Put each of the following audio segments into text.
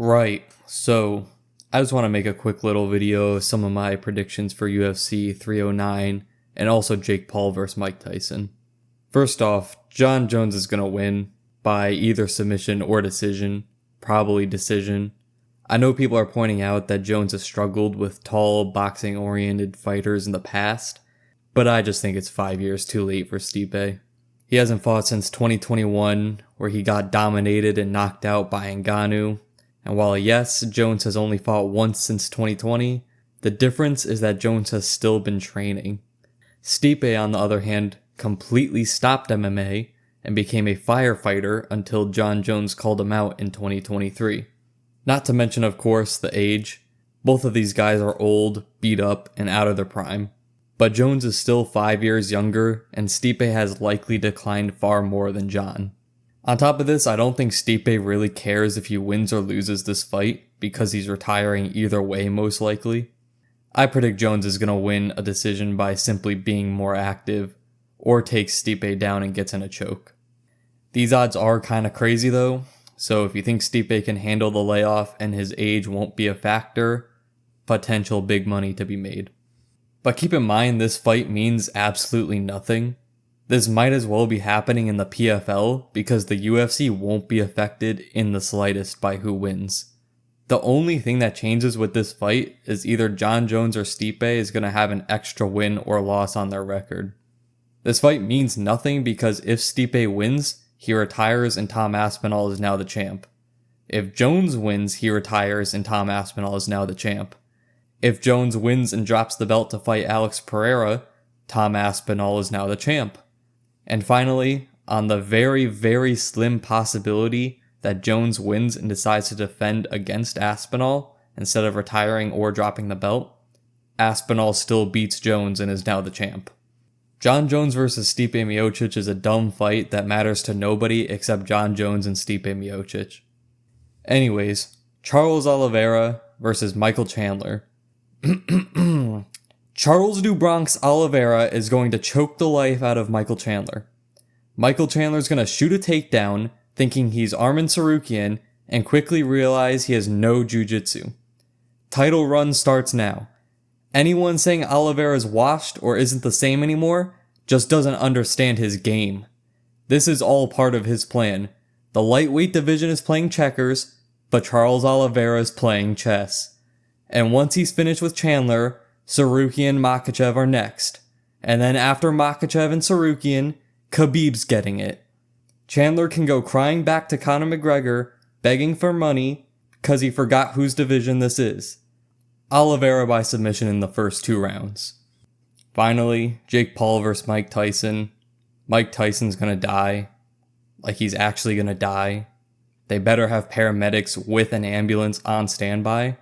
Right, so I just want to make a quick little video of some of my predictions for UFC 309 and also Jake Paul vs. Mike Tyson. First off, Jon Jones is going to win by either submission or decision, probably decision. I know people are pointing out that Jones has struggled with tall, boxing-oriented fighters in the past, but I just think it's 5 years too late for Stipe. He hasn't fought since 2021, where he got dominated and knocked out by Ngannou. And while yes, Jones has only fought once since 2020, the difference is that Jones has still been training. Stipe, on the other hand, completely stopped MMA and became a firefighter until Jon Jones called him out in 2023. Not to mention, of course, the age. Both of these guys are old, beat up, and out of their prime. But Jones is still 5 years younger, and Stipe has likely declined far more than Jon. On top of this, I don't think Stipe really cares if he wins or loses this fight, because he's retiring either way most likely. I predict Jones is going to win a decision by simply being more active, or takes Stipe down and gets in a choke. These odds are kind of crazy though, so if you think Stipe can handle the layoff and his age won't be a factor, potential big money to be made. But keep in mind, this fight means absolutely nothing. This might as well be happening in the PFL because the UFC won't be affected in the slightest by who wins. The only thing that changes with this fight is either Jon Jones or Stipe is going to have an extra win or loss on their record. This fight means nothing because if Stipe wins, he retires and Tom Aspinall is now the champ. If Jones wins, he retires and Tom Aspinall is now the champ. If Jones wins and drops the belt to fight Alex Pereira, Tom Aspinall is now the champ. And finally, on the very, very slim possibility that Jones wins and decides to defend against Aspinall instead of retiring or dropping the belt, Aspinall still beats Jones and is now the champ. Jon Jones vs. Stipe Miocic is a dumb fight that matters to nobody except Jon Jones and Stipe Miocic. Anyways, Charles Oliveira vs. Michael Chandler. Charles Du Bronx Oliveira is going to choke the life out of Michael Chandler. Michael Chandler's going to shoot a takedown, thinking he's Arman Tsarukyan, and quickly realize he has no jiu-jitsu. Title run starts now. Anyone saying Oliveira's washed or isn't the same anymore just doesn't understand his game. This is all part of his plan. The lightweight division is playing checkers, but Charles Oliveira is playing chess. And once he's finished with Chandler, Tsarukyan and Makhachev are next. And then after Makhachev and Tsarukyan, Khabib's getting it. Chandler can go crying back to Conor McGregor, begging for money, because he forgot whose division this is. Oliveira by submission in the first 2 rounds. Finally, Jake Paul vs. Mike Tyson. Mike Tyson's gonna die. Like he's actually gonna die. They better have paramedics with an ambulance on standby.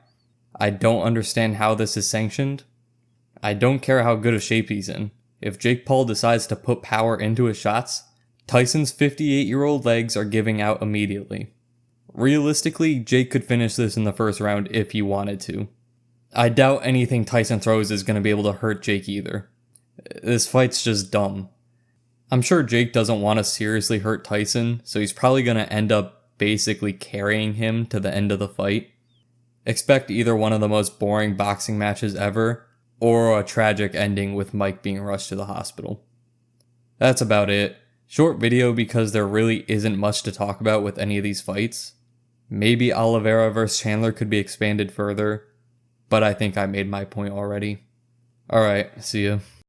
I don't understand how this is sanctioned. I don't care how good a shape he's in. If Jake Paul decides to put power into his shots, Tyson's 58-year-old legs are giving out immediately. Realistically, Jake could finish this in the first round if he wanted to. I doubt anything Tyson throws is going to be able to hurt Jake either. This fight's just dumb. I'm sure Jake doesn't want to seriously hurt Tyson, so he's probably going to end up basically carrying him to the end of the fight. Expect either one of the most boring boxing matches ever, or a tragic ending with Mike being rushed to the hospital. That's about it. Short video because there really isn't much to talk about with any of these fights. Maybe Oliveira vs. Chandler could be expanded further, but I think I made my point already. Alright, see ya.